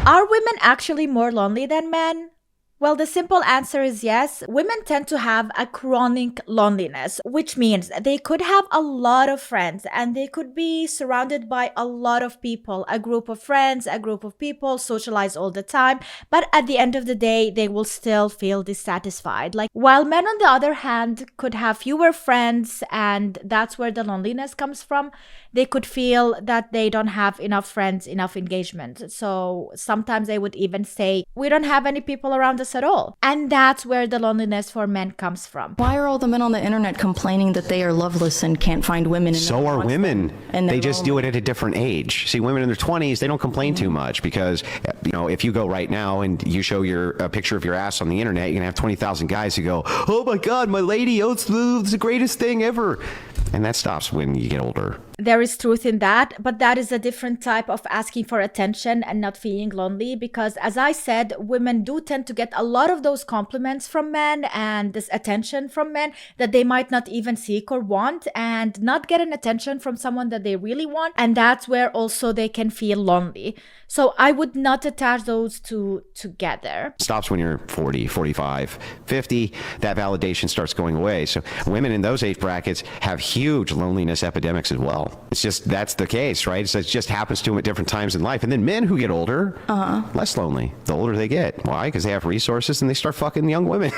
Are women actually more lonely than men? Well, the simple answer is yes. Women tend to have a chronic loneliness, which means they could have a lot of friends and they could be surrounded by a lot of people, a group of friends, a group of people, socialize all the time. But at the end of the day, they will still feel dissatisfied. Like, while men, on the other hand, could have fewer friends, and that's where the loneliness comes from, they could feel that they don't have enough friends, enough engagement. So sometimes they would even say, we don't have any people around us at all. And that's where the loneliness for men comes from. Why are all the men on the internet complaining that they are loveless and can't find women? So are women. And they just do it at a different age. See, women in their 20s, they don't complain too much because, you know, if you go right now and you show a picture of your ass on the internet, you're going to have 20,000 guys who go, oh my God, my lady, oh, it's the greatest thing ever. And that stops when you get older. There is truth in that, but that is a different type of asking for attention and not feeling lonely, because as I said, women do tend to get a lot of those compliments from men and this attention from men that they might not even seek or want, and not get an attention from someone that they really want. And that's where also they can feel lonely. So I would not attach those two together. It stops when you're 40, 45, 50. That validation starts going away. So women in those age brackets have huge loneliness epidemics as well. It's just, that's the case, right? So it just happens to them at different times in life. And then men who get older, less lonely the older they get. Why? Because they have resources and they start fucking young women.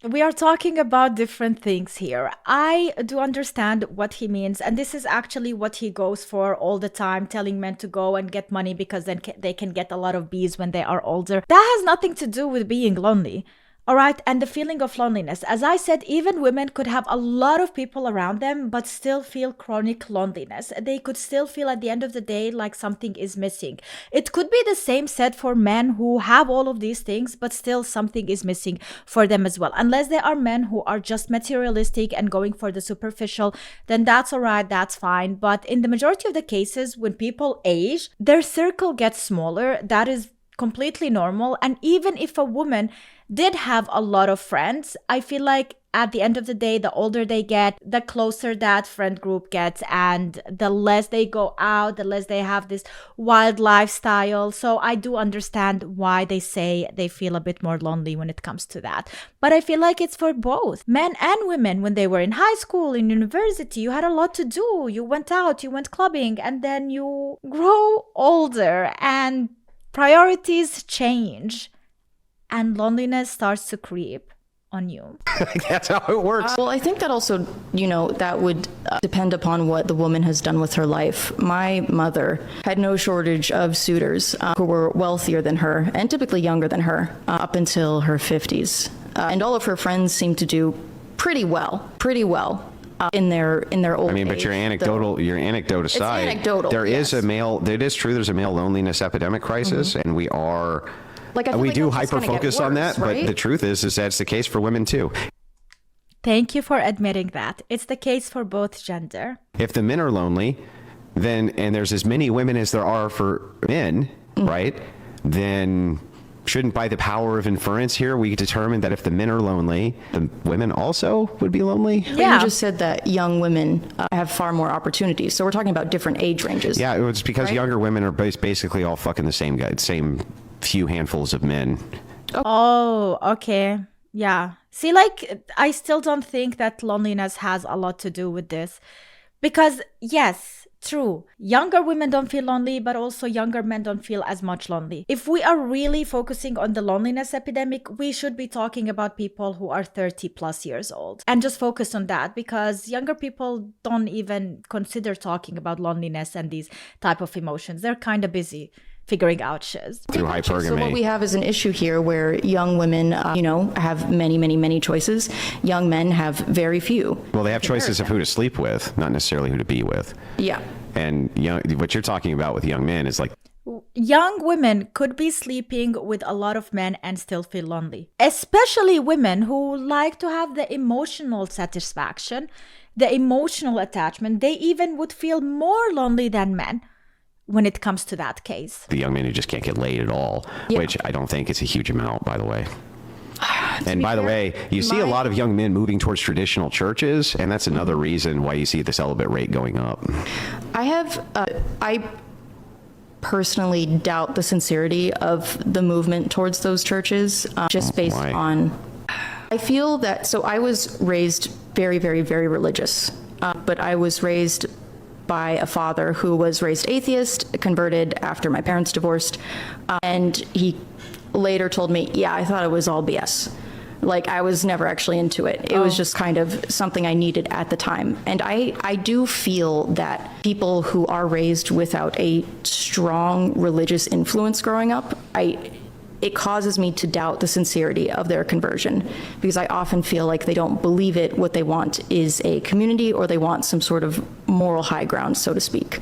We are talking about different things here. I do understand what he means, and this is actually what he goes for all the time, telling men to go and get money because then they can get a lot of bees when they are older. That has nothing to do with being lonely. All right, and the feeling of loneliness. As I said, even women could have a lot of people around them, but still feel chronic loneliness. They could still feel at the end of the day like something is missing. It could be the same said for men who have all of these things, but still something is missing for them as well. Unless they are men who are just materialistic and going for the superficial, then that's all right, that's fine. But in the majority of the cases, when people age, their circle gets smaller. That is completely normal. And even if a woman did have a lot of friends, I feel like at the end of the day, the older they get, the closer that friend group gets, and the less they go out, the less they have this wild lifestyle. So I do understand why they say they feel a bit more lonely when it comes to that. But I feel like it's for both men and women. When they were in high school, in university, you had a lot to do. You went out, you went clubbing, and then you grow older and priorities change. And loneliness starts to creep on you. That's how it works. Well, I think that also, that would depend upon what the woman has done with her life. My mother had no shortage of suitors who were wealthier than her and typically younger than her up until her 50s. And all of her friends seemed to do pretty well in their old age. I mean, but your anecdote aside, it's anecdotal, it is true there's a male loneliness epidemic crisis, and we are... we do hyper-focus on that, right? But the truth is that's the case for women too. Thank you for admitting that. It's the case for both gender. If the men are lonely, then, and there's as many women as there are for men, right? Then shouldn't, by the power of inference here, we determine that if the men are lonely, the women also would be lonely? But you just said that young women have far more opportunities. So we're talking about different age ranges. Yeah, it's because younger women are basically all fucking the same guy, same few handfuls of men. Oh, okay. Yeah. See, like, I still don't think that loneliness has a lot to do with this. Because, yes, true, younger women don't feel lonely, but also younger men don't feel as much lonely. If we are really focusing on the loneliness epidemic, we should be talking about people who are 30 plus years old and just focus on that, because younger people don't even consider talking about loneliness and these type of emotions. They're kind of busy figuring out shiz. Through hypergamy. So what we have is an issue here where young women, have many choices. Young men have very few. Well, they have choices of who to sleep with, not necessarily who to be with. Yeah. And what you're talking about with young men is like... Young women could be sleeping with a lot of men and still feel lonely. Especially women who like to have the emotional satisfaction, the emotional attachment. They even would feel more lonely than men when it comes to that case. The young men who just can't get laid at all, which I don't think is a huge amount, by the way. And by the way, you see a lot of young men moving towards traditional churches, and that's another reason why you see the celibate rate going up. personally doubt the sincerity of the movement towards those churches, just based on, I feel that, so I was raised very, very, very religious, but I was raised by a father who was raised atheist, converted after my parents divorced, and he later told me, yeah, I thought it was all BS. Like, I was never actually into it. It was just kind of something I needed at the time. And I do feel that people who are raised without a strong religious influence growing up, it causes me to doubt the sincerity of their conversion, because I often feel like they don't believe it. What they want is a community, or they want some sort of moral high ground, so to speak.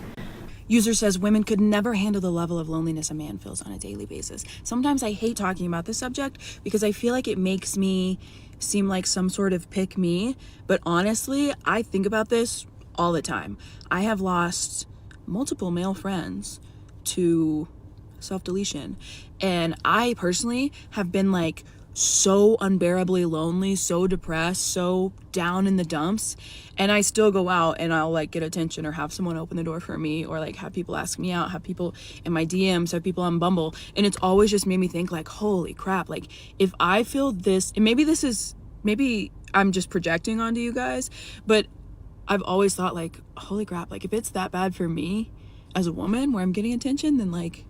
User says women could never handle the level of loneliness a man feels on a daily basis. Sometimes I hate talking about this subject because I feel like it makes me seem like some sort of pick me. But honestly, I think about this all the time. I have lost multiple male friends to self-deletion. And I personally have been like so unbearably lonely, so depressed, so down in the dumps, and I still go out and I'll like get attention or have someone open the door for me, or like have people ask me out, have people in my DMs, have people on Bumble, and it's always just made me think like, holy crap, like if I feel this, and maybe I'm just projecting onto you guys, but I've always thought like, holy crap, like if it's that bad for me as a woman where I'm getting attention, then like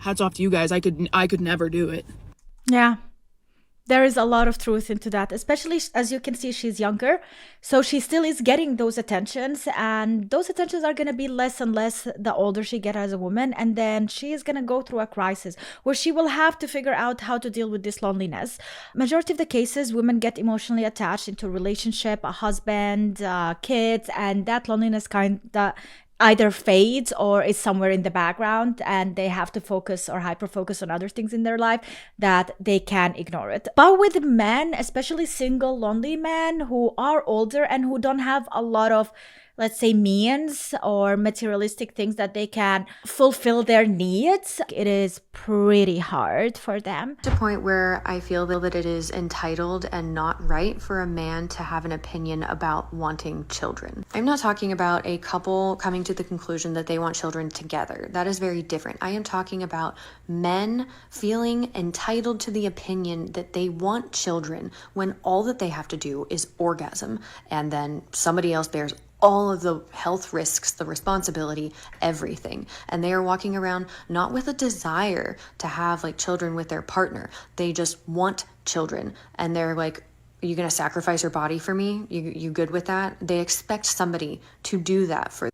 hats off to you guys. I could never do it. Yeah. There is a lot of truth into that, especially as you can see, she's younger. So she still is getting those attentions, and those attentions are going to be less and less the older she gets as a woman. And then she is going to go through a crisis where she will have to figure out how to deal with this loneliness. Majority of the cases, women get emotionally attached into a relationship, a husband, kids, and that loneliness kind of either fades or is somewhere in the background, and they have to focus or hyper focus on other things in their life that they can ignore it. But with men, especially single lonely men who are older and who don't have a lot of, let's say, means or materialistic things that they can fulfill their needs, it is pretty hard for them. To a point where I feel that it is entitled and not right for a man to have an opinion about wanting children. I'm not talking about a couple coming to the conclusion that they want children together. That is very different. I am talking about men feeling entitled to the opinion that they want children when all that they have to do is orgasm, and then somebody else bears all of the health risks, the responsibility, everything. And they are walking around not with a desire to have like children with their partner. They just want children. And they're like, are you going to sacrifice your body for me? You good with that? They expect somebody to do that for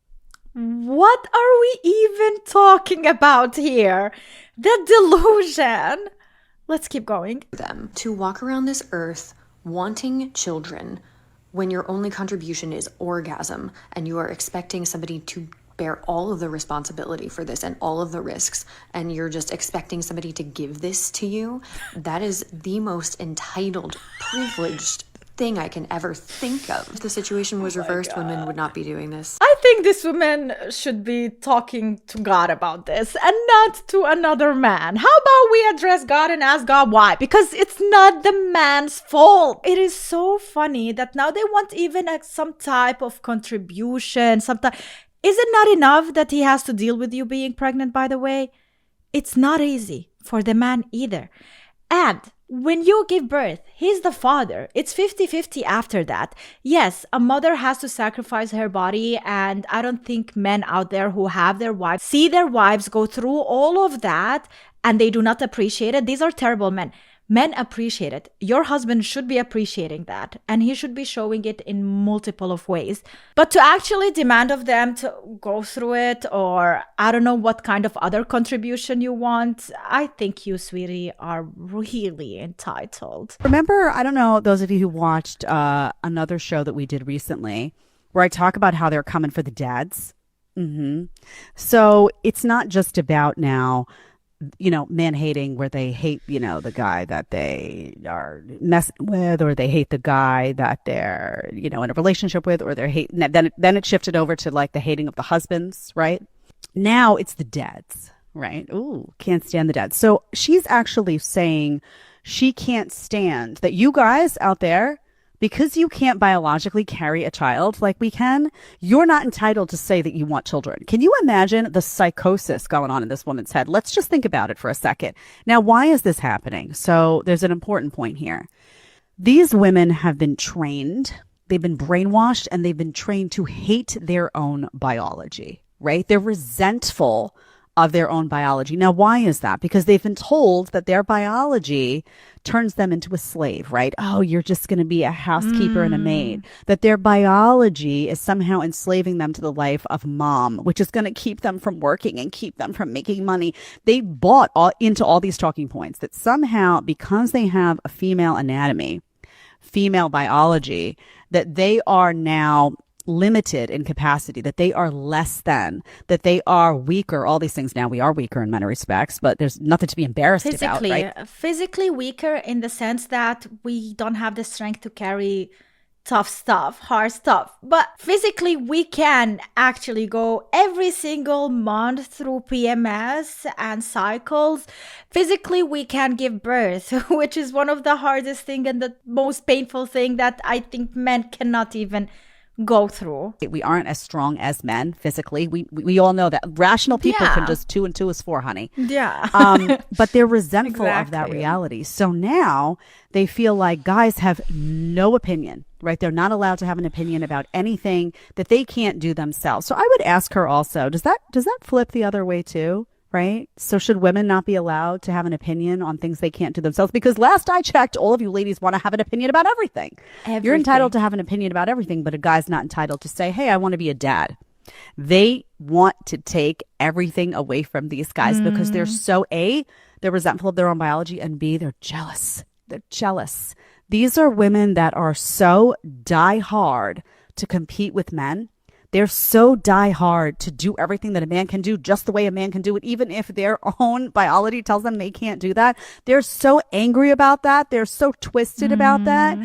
them. What are we even talking about here? The delusion. Let's keep going. Them to walk around this earth wanting children when your only contribution is orgasm, and you are expecting somebody to bear all of the responsibility for this and all of the risks, and you're just expecting somebody to give this to you, that is the most entitled, privileged thing I can ever think of. If the situation was reversed, women would not be doing this. I think this woman should be talking to God about this and not to another man. How about we address God and ask God why? Because it's not the man's fault. It is so funny that now they want even some type of contribution. Is it not enough that he has to deal with you being pregnant, by the way? It's not easy for the man either. And when you give birth, he's the father. It's 50-50 after that. Yes, a mother has to sacrifice her body, and I don't think men out there who have their wives see their wives go through all of that and they do not appreciate it. These are terrible men. Men appreciate it. Your husband should be appreciating that, and he should be showing it in multiple of ways. But to actually demand of them to go through it, or I don't know what kind of other contribution you want, I think you, sweetie, are really entitled. Remember, I don't know, those of you who watched another show that we did recently, where I talk about how they're coming for the dads. So it's not just about now, men hating where they hate, the guy that they are messing with, or they hate the guy that they're, in a relationship with, or they're hating. Then it shifted over to like the hating of the husbands, right? Now it's the dads, right? Ooh, can't stand the dads. So she's actually saying she can't stand that you guys out there because you can't biologically carry a child like we can, you're not entitled to say that you want children. Can you imagine the psychosis going on in this woman's head? Let's just think about it for a second. Now, why is this happening? So there's an important point here. These women have been trained, they've been brainwashed, and they've been trained to hate their own biology, right? They're resentful of their own biology. Now, why is that? Because they've been told that their biology turns them into a slave, right? Oh, you're just going to be a housekeeper and a maid. That their biology is somehow enslaving them to the life of mom, which is going to keep them from working and keep them from making money. They bought into all these talking points that somehow, because they have a female anatomy, female biology, that they are now limited in capacity, that they are less than, that they are weaker, all these things. Now we are weaker in many respects, but there's nothing to be embarrassed about, right? Physically weaker in the sense that we don't have the strength to carry tough stuff, hard stuff. But physically we can actually go every single month through PMS and cycles. Physically we can give birth, which is one of the hardest thing and the most painful thing that I think men cannot even go through. We aren't as strong as men physically. We all know that. Rational people can just 2 and 2 is 4, honey. Yeah. But they're resentful of that reality. So now they feel like guys have no opinion, right? They're not allowed to have an opinion about anything that they can't do themselves. So I would ask her also, does that flip the other way too? Right? So should women not be allowed to have an opinion on things they can't do themselves? Because last I checked, all of you ladies want to have an opinion about everything. You're entitled to have an opinion about everything, but a guy's not entitled to say, hey, I want to be a dad. They want to take everything away from these guys because they're so they're resentful of their own biology, and B, they're jealous. They're jealous. These are women that are so die hard to compete with men. They're so die hard to do everything that a man can do just the way a man can do it, even if their own biology tells them they can't do that. They're so angry about that. They're so twisted about that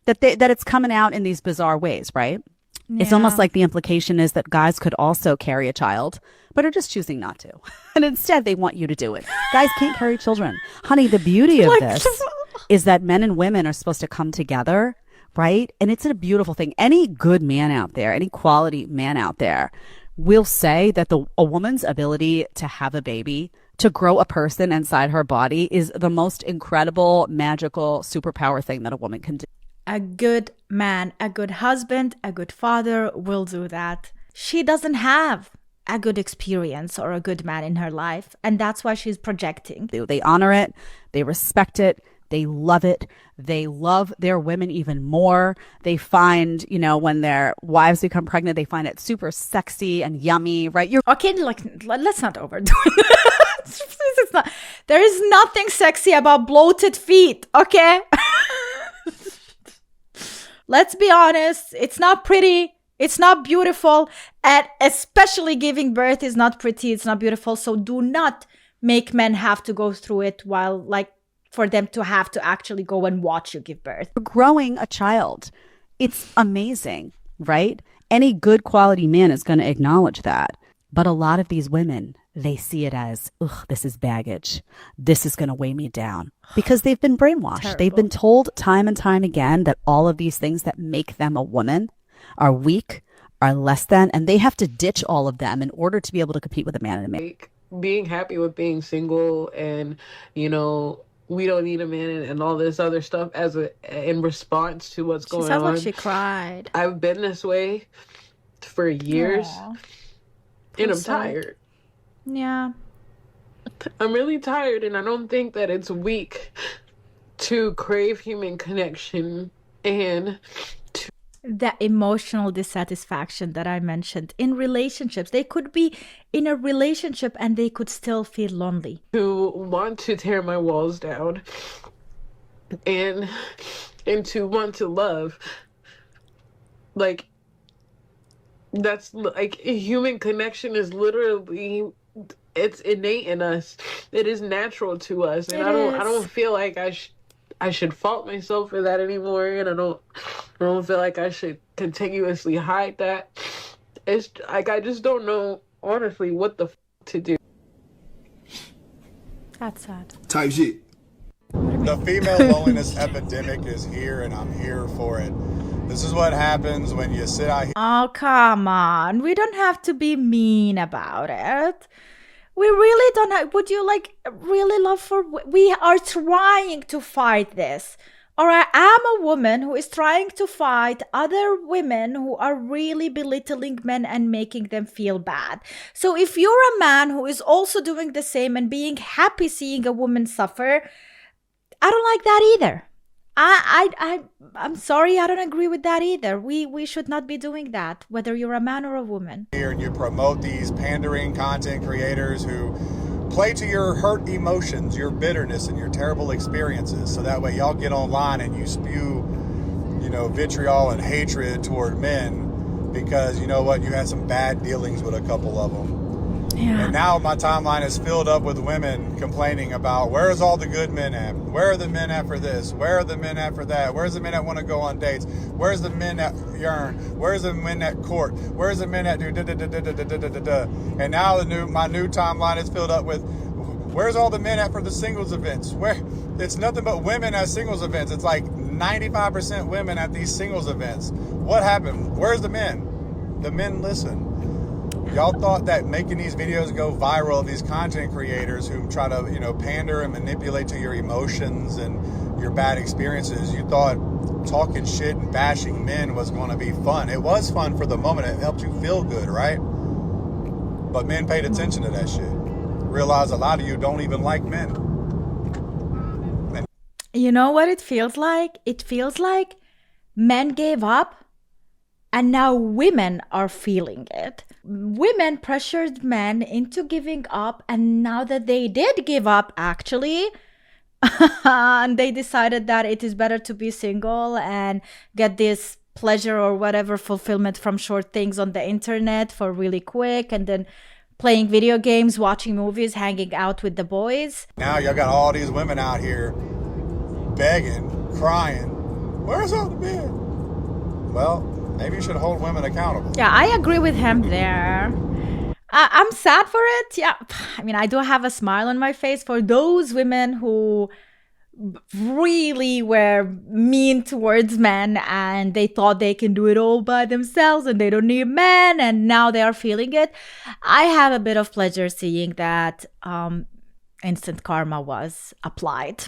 it's coming out in these bizarre ways, right? Yeah. It's almost like the implication is that guys could also carry a child, but are just choosing not to. And instead, they want you to do it. Guys can't carry children. Honey, the beauty of this is that men and women are supposed to come together, right? And it's a beautiful thing. Any good man out there, any quality man out there will say that a woman's ability to have a baby, to grow a person inside her body is the most incredible, magical superpower thing that a woman can do. A good man, a good husband, a good father will do that. She doesn't have a good experience or a good man in her life, and that's why she's projecting. They honor it, they respect it, they love it. They love their women even more. They find, when their wives become pregnant, they find it super sexy and yummy, right? Okay, let's not overdo it. There is nothing sexy about bloated feet, okay? Let's be honest. It's not pretty. It's not beautiful. And especially giving birth is not pretty. It's not beautiful. So do not make men have to go through it for them to have to actually go and watch you give birth. Growing a child, it's amazing, right? Any good quality man is going to acknowledge that. But a lot of these women, they see it as, this is baggage. This is going to weigh me down. Because they've been brainwashed. Terrible. They've been told time and time again that all of these things that make them a woman are weak, are less than, and they have to ditch all of them in order to be able to compete with a man and a man. Being happy with being single and, we don't need a man and all this other stuff in response to what's going on. She sounds like she cried. I've been this way for years. Aww. And I'm tired. Yeah. I'm really tired, and I don't think that it's weak to crave human connection and the emotional dissatisfaction that I mentioned in relationships. They could be in a relationship and they could still feel lonely. To want to tear my walls down and to want to love. That's human connection is literally, it's innate in us. It is natural to us. And I don't feel like I should fault myself for that anymore, and I don't feel like I should continuously hide that. It's I just don't know honestly what the to do. That's sad. Type shit. The female loneliness epidemic is here, and I'm here for it. This is what happens when you sit out here. Oh, come on. We don't have to be mean about it. We really don't have, would you like really love for, we are trying to fight this. Or I am a woman who is trying to fight other women who are really belittling men and making them feel bad. So if you're a man who is also doing the same and being happy seeing a woman suffer, I don't like that either. I'm sorry, I don't agree with that either. We should not be doing that, whether you're a man or a woman. Here and you promote these pandering content creators who play to your hurt emotions, your bitterness, and your terrible experiences. So that way y'all get online and you spew, vitriol and hatred toward men because you know what, you had some bad dealings with a couple of them. Yeah. And now my timeline is filled up with women complaining about where's all the good men at? Where are the men at for this? Where are the men at for that? Where's the men that want to go on dates? Where's the men that yearn? Where's the men that court? Where's the men that do da da da da da da da da da? And now my new timeline is filled up with where's all the men at for the singles events? Where it's nothing but women at singles events. It's like 95% women at these singles events. What happened? Where's the men? The men listen. Y'all thought that making these videos go viral, these content creators who try to, pander and manipulate to your emotions and your bad experiences, you thought talking shit and bashing men was going to be fun. It was fun for the moment. It helped you feel good, right? But men paid attention to that shit. Realized a lot of you don't even like men. You know what it feels like? It feels like men gave up and now women are feeling it. Women pressured men into giving up, and now that they did give up, actually, and they decided that it is better to be single and get this pleasure or whatever fulfillment from short things on the internet for really quick, and then playing video games, watching movies, hanging out with the boys. Now y'all got all these women out here begging, crying, where's all the men? Well, maybe you should hold women accountable. Yeah, I agree with him there. I'm sad for it. Yeah, I mean, I do have a smile on my face for those women who really were mean towards men and they thought they can do it all by themselves and they don't need men, and now they are feeling it. I have a bit of pleasure seeing that instant karma was applied.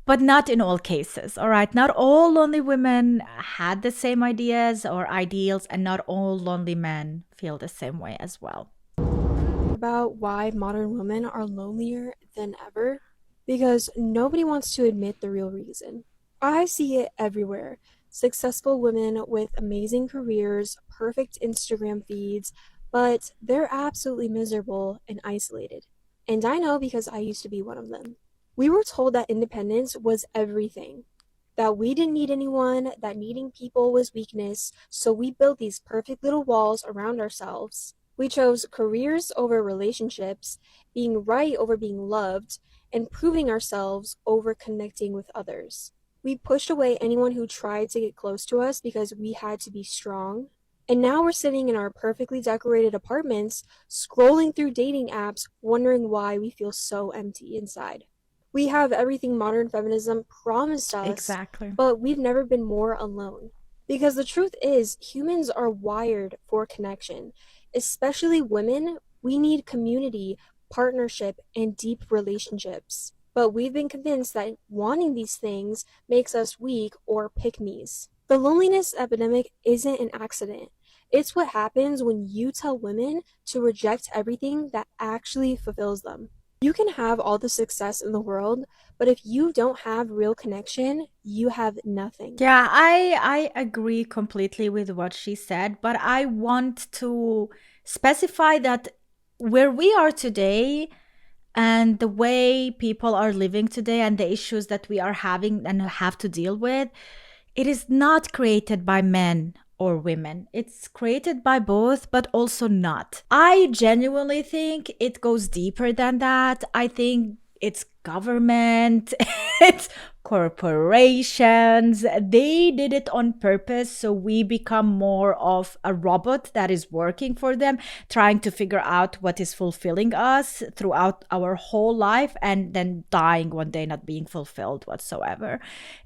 But not in all cases, all right? Not all lonely women had the same ideas or ideals, and not all lonely men feel the same way as well. About why modern women are lonelier than ever? Because nobody wants to admit the real reason. I see it everywhere. Successful women with amazing careers, perfect Instagram feeds, but they're absolutely miserable and isolated. And I know because I used to be one of them. We were told that independence was everything, that we didn't need anyone, that needing people was weakness, so we built these perfect little walls around ourselves. We chose careers over relationships, being right over being loved, and proving ourselves over connecting with others. We pushed away anyone who tried to get close to us because we had to be strong. And now we're sitting in our perfectly decorated apartments, scrolling through dating apps, wondering why we feel so empty inside. We have everything modern feminism promised us, Exactly. but we've never been more alone. Because the truth is, humans are wired for connection. Especially women, we need community, partnership, and deep relationships. But we've been convinced that wanting these things makes us weak or pick-me's. The loneliness epidemic isn't an accident. It's what happens when you tell women to reject everything that actually fulfills them. You can have all the success in the world, but if you don't have real connection, you have nothing. Yeah, I agree completely with what she said, but I want to specify that where we are today and the way people are living today and the issues that we are having and have to deal with, it is not created by men or women. It's created by both, but also not. I genuinely think it goes deeper than that. I think It's government, it's corporations. They did it on purpose. So we become more of a robot that is working for them, trying to figure out what is fulfilling us throughout our whole life and then dying one day not being fulfilled whatsoever.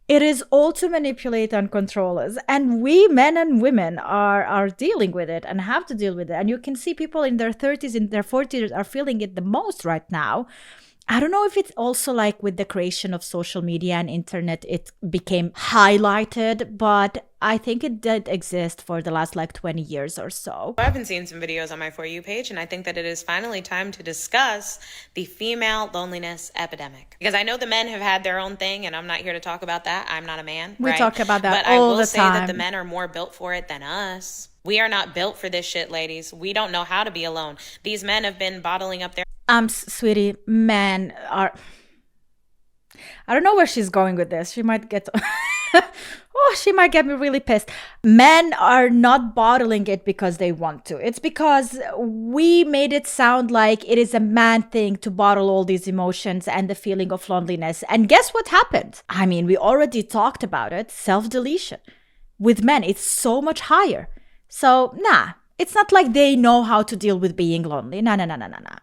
It is all to manipulate and control us. And we, men and women, are dealing with it and have to deal with it. And you can see people in their 30s, in their 40s are feeling it the most right now. I don't know if it's also like with the creation of social media and internet, it became highlighted, but I think it did exist for the last like 20 years or so. I've been seeing some videos on my For You page, and I think that it is finally time to discuss the female loneliness epidemic. Because I know the men have had their own thing, and I'm not here to talk about that. I'm not a man. We right? talk about that but all I will the say time. that the men are more built for it than us. We are not built for this shit, ladies. We don't know how to be alone. These men have been bottling up their... Sweetie, men are... I don't know where she's going with this. She might get... oh, she might get me really pissed. Men are not bottling it because they want to. It's because we made it sound like it is a man thing to bottle all these emotions and the feeling of loneliness. And guess what happened? I mean, we already talked about it. Self-deletion. With men, it's so much higher. So, nah. It's not like they know how to deal with being lonely. No.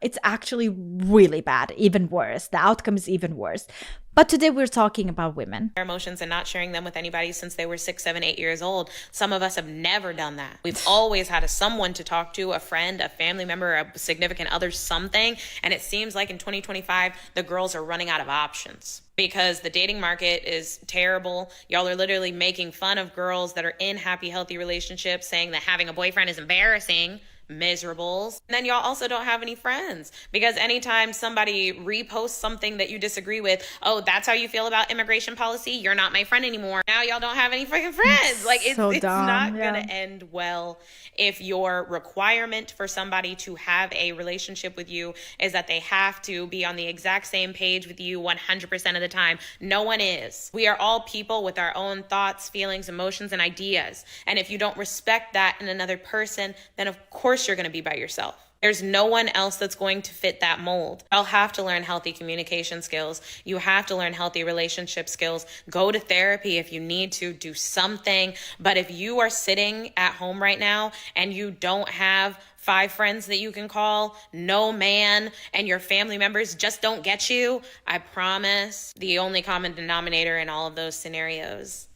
It's actually really bad, even worse. The outcome is even worse. But today we're talking about women. Their emotions and not sharing them with anybody since they were 6, 7, 8 years old. Some of us have never done that. We've always had someone to talk to, a friend, a family member, a significant other, something. And it seems like in 2025, the girls are running out of options because the dating market is terrible. Y'all are literally making fun of girls that are in happy, healthy relationships, saying that having a boyfriend is embarrassing. Miserables. And then y'all also don't have any friends because anytime somebody reposts something that you disagree with, oh, that's how you feel about immigration policy, you're not my friend anymore. Now y'all don't have any freaking friends. Like it's not gonna end well if your requirement for somebody to have a relationship with you is that they have to be on the exact same page with you 100% of the time. No one is. We are all people with our own thoughts, feelings, emotions, and ideas. And if you don't respect that in another person, then of course you're going to be by yourself. There's no one else that's going to fit that mold. I'll have to learn healthy communication skills. You have to learn healthy relationship skills. Go to therapy if you need to, do something. But if you are sitting at home right now and you don't have 5 friends that you can call, no man, and your family members just don't get you, I promise the only common denominator in all of those scenarios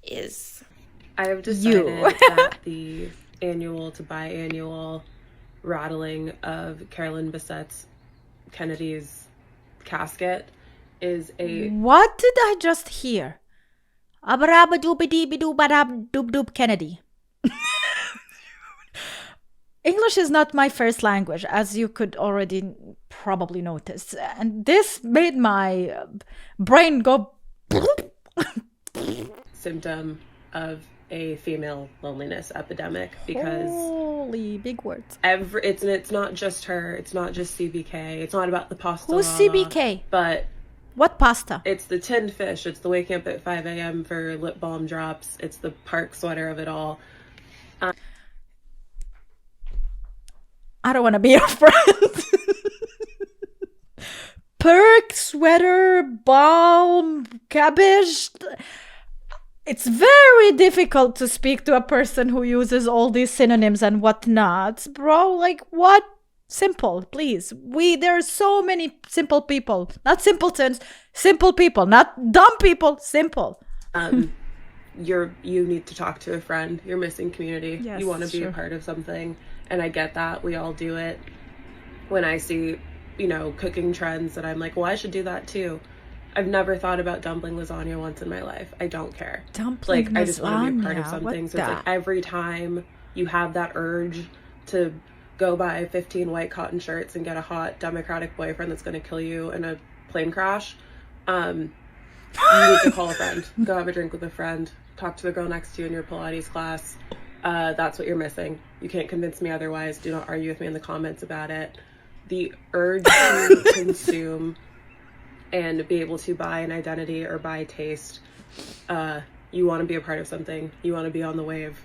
is I have decided that the annual to biannual rattling of Carolyn Bessette's Kennedy's casket is a... What did I just hear? Abrabadoobideebidoobarab Kennedy. English is not my first language, as you could already probably notice. And this made my brain go... symptom of a female loneliness epidemic because holy big words. It's not just her, it's not just CBK, it's not about the pasta. Who's CBK? But what pasta? It's the tinned fish, it's the waking up at 5 a.m. for lip balm drops, it's the park sweater of it all. I don't want to be your friend. Perk, sweater, balm, cabbage. It's very difficult to speak to a person who uses all these synonyms and whatnots, bro. Like, what? Simple, please. There are so many simple people, not simpletons, simple people, not dumb people, simple. You need to talk to a friend. You're missing community. Yes, you want to be a part of something. And I get that. We all do it. When I see, cooking trends that I'm like, well, I should do that too. I've never thought about dumpling lasagna once in my life. I don't care. Dumpling lasagna. I just want to be a part of something. So it's like every time you have that urge to go buy 15 white cotton shirts and get a hot Democratic boyfriend that's going to kill you in a plane crash, you need to call a friend. Go have a drink with a friend. Talk to the girl next to you in your Pilates class. That's what you're missing. You can't convince me otherwise. Do not argue with me in the comments about it. The urge to consume and be able to buy an identity or buy taste. You want to be a part of something. You want to be on the wave.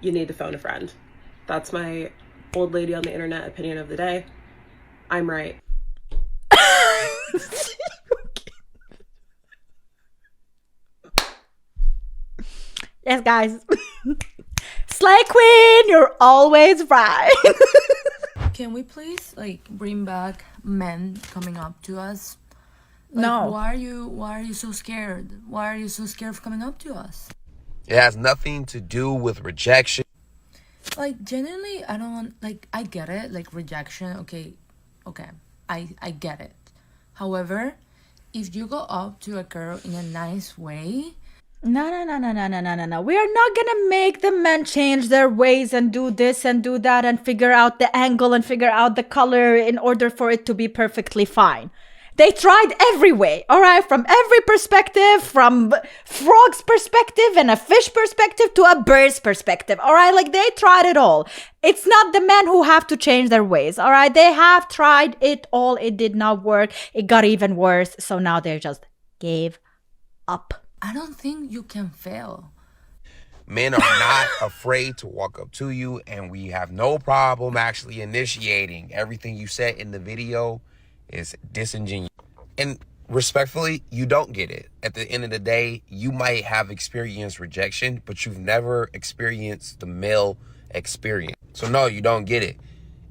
You need to phone a friend. That's my old lady on the internet opinion of the day. I'm right. Yes, guys. Slay queen, you're always right. Can we please bring back men coming up to us? No. Why are you so scared? Why are you so scared of coming up to us? It has nothing to do with rejection. Genuinely, I don't I get it, rejection, okay, I get it. However, if you go up to a girl in a nice way... No. We are not gonna make the men change their ways and do this and do that and figure out the angle and figure out the color in order for it to be perfectly fine. They tried every way, all right? From every perspective, from frog's perspective and a fish perspective to a bird's perspective, all right? They tried it all. It's not the men who have to change their ways, all right? They have tried it all. It did not work. It got even worse. So now they just gave up. I don't think you can fail. Men are not afraid to walk up to you, and we have no problem actually initiating. Everything you said in the video is disingenuous. And respectfully, you don't get it. At the end of the day, you might have experienced rejection, but you've never experienced the male experience. So no, you don't get it.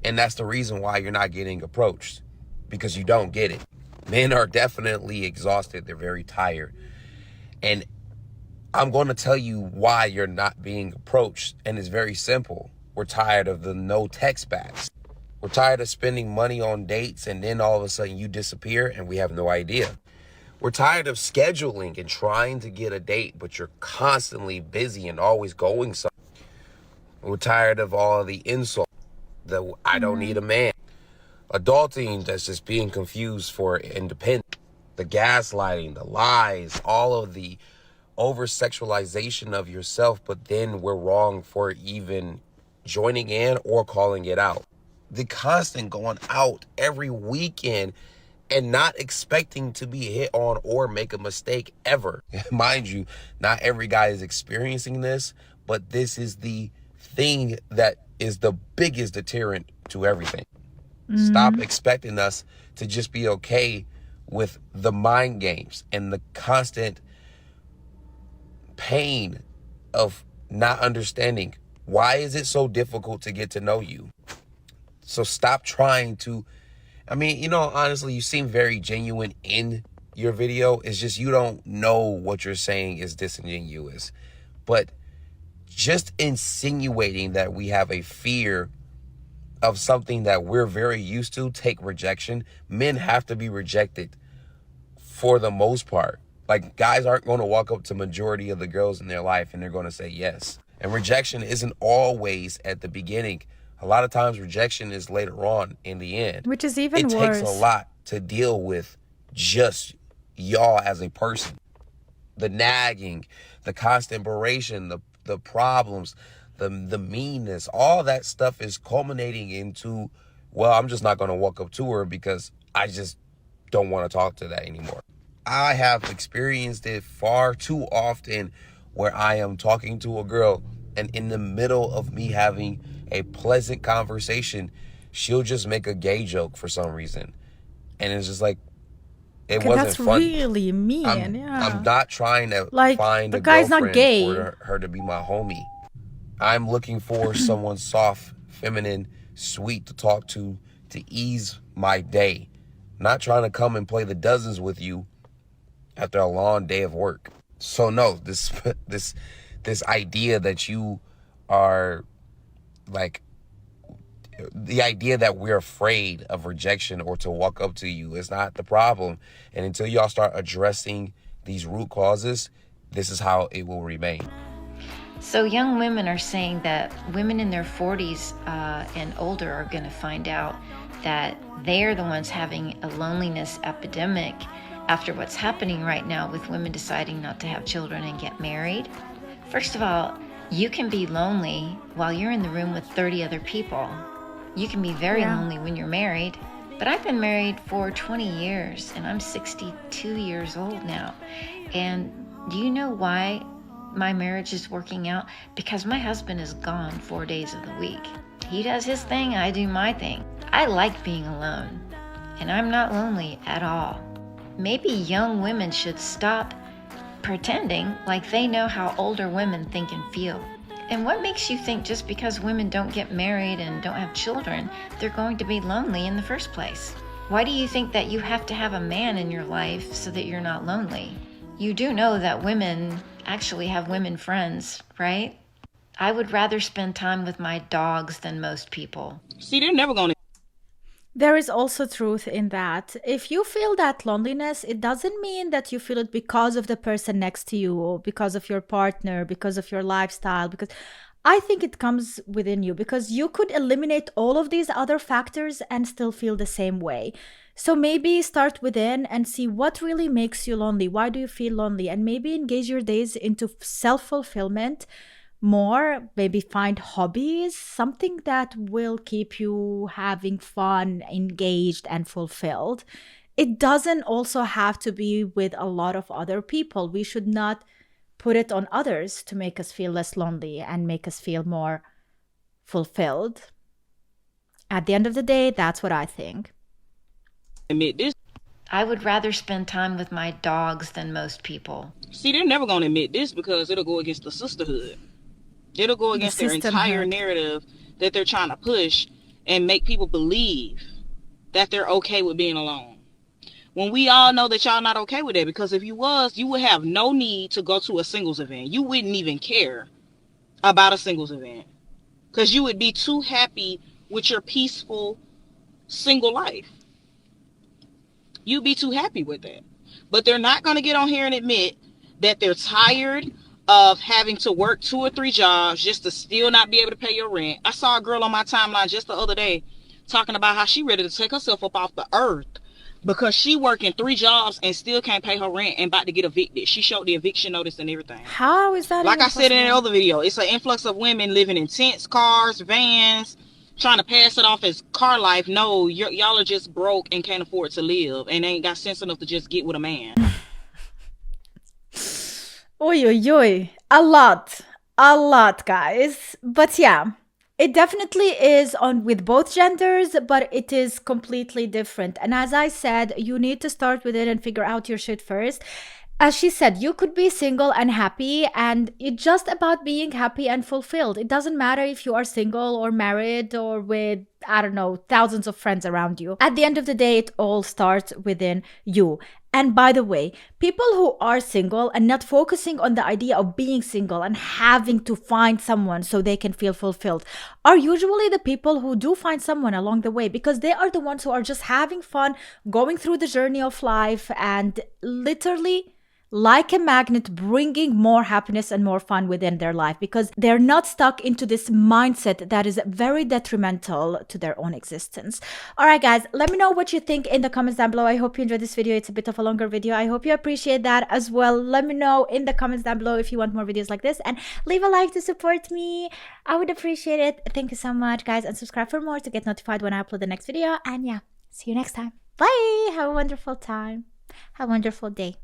And that's the reason why you're not getting approached, because you don't get it. Men are definitely exhausted. They're very tired. And I'm going to tell you why you're not being approached. And it's very simple. We're tired of the no text backs. We're tired of spending money on dates and then all of a sudden you disappear and we have no idea. We're tired of scheduling and trying to get a date, but you're constantly busy and always going somewhere. We're tired of all of the insults, the I don't need a man. Adulting that's just being confused for independence. The gaslighting, the lies, all of the over-sexualization of yourself, but then we're wrong for even joining in or calling it out. The constant going out every weekend and not expecting to be hit on or make a mistake ever. Mind you, not every guy is experiencing this, but this is the thing that is the biggest deterrent to everything. Stop expecting us to just be okay with the mind games and the constant pain of not understanding. Why is it so difficult to get to know you? So stop trying to, honestly, you seem very genuine in your video. It's just you don't know what you're saying is disingenuous. But just insinuating that we have a fear of something that we're very used to, take rejection. Men have to be rejected for the most part. Guys aren't going to walk up to majority of the girls in their life and they're going to say yes. And rejection isn't always at the beginning. A lot of times rejection is later on in the end. Which is even worse. It takes a lot to deal with just y'all as a person. The nagging, the constant beration, the problems, the meanness, all that stuff is culminating into, well, I'm just not going to walk up to her because I just don't want to talk to that anymore. I have experienced it far too often where I am talking to a girl and in the middle of me having a pleasant conversation, she'll just make a gay joke for some reason. And it's just it wasn't that's funny. Really mean, I'm not trying to find the a guy's girlfriend not gay. for her to be my homie. I'm looking for someone soft, feminine, sweet to talk to ease my day. Not trying to come and play the dozens with you after a long day of work. So no, this idea that you are the idea that we're afraid of rejection or to walk up to you is not the problem. And until y'all start addressing these root causes, this is how it will remain. So young women are saying that women in their 40s and older are going to find out that they're the ones having a loneliness epidemic after what's happening right now with women deciding not to have children and get married. First of all, you can be lonely while you're in the room with 30 other people. You can be very lonely when you're married. But I've been married for 20 years and I'm 62 years old now. And do you know why my marriage is working out? Because my husband is gone 4 days of the week. He does his thing, I do my thing. I like being alone, and I'm not lonely at all. maybe young women should stop pretending like they know how older women think and feel. And what makes you think just because women don't get married and don't have children, they're going to be lonely in the first place? Why do you think that you have to have a man in your life so that you're not lonely? You do know that women actually have women friends, right? I would rather spend time with my dogs than most people. See, they're never going to. There is also truth in that. If you feel that loneliness, it doesn't mean that you feel it because of the person next to you or because of your partner, because of your lifestyle, because I think it comes within you, because you could eliminate all of these other factors and still feel the same way. So maybe start within and see what really makes you lonely. Why do you feel lonely? And maybe engage your days into self-fulfillment more. Maybe find hobbies, something that will keep you having fun, engaged, and fulfilled. It doesn't also have to be with a lot of other people. We should not put it on others to make us feel less lonely and make us feel more fulfilled. At the end of the day, that's what I think. Admit this. I would rather spend time with my dogs than most people. See, they're never going to admit this because it'll go against the sisterhood. It'll go against their entire narrative that they're trying to push and make people believe that they're okay with being alone. When we all know that y'all not okay with that, because if you was, you would have no need to go to a singles event. You wouldn't even care about a singles event because you would be too happy with your peaceful single life. You'd be too happy with that. But they're not going to get on here and admit that they're tired of having to work 2 or 3 jobs just to still not be able to pay your rent. I saw a girl on my timeline just the other day talking about how she ready to take herself up off the earth because she working 3 jobs and still can't pay her rent and about to get evicted. She showed the eviction notice and everything. How is that? Like I said in the other video, it's an influx of women living in tents, cars, vans, trying to pass it off as car life. No, y'all are just broke and can't afford to live and ain't got sense enough to just get with a man. Oy, oy, oy. A lot, guys. But yeah, it definitely is on with both genders, but it is completely different. And as I said, you need to start with it and figure out your shit first. As she said, you could be single and happy, and it's just about being happy and fulfilled. It doesn't matter if you are single or married or with, I don't know, thousands of friends around you. At the end of the day, it all starts within you. And by the way, people who are single and not focusing on the idea of being single and having to find someone so they can feel fulfilled are usually the people who do find someone along the way, because they are the ones who are just having fun, going through the journey of life and literally like a magnet, bringing more happiness and more fun within their life, because they're not stuck into this mindset that is very detrimental to their own existence. All right, guys, let me know what you think in the comments down below. I hope you enjoyed this video. It's a bit of a longer video. I hope you appreciate that as well. Let me know in the comments down below if you want more videos like this, and leave a like to support me. I would appreciate it. Thank you so much, guys, and subscribe for more to get notified when I upload the next video. And yeah, see you next time. Bye. Have a wonderful time. Have a wonderful day.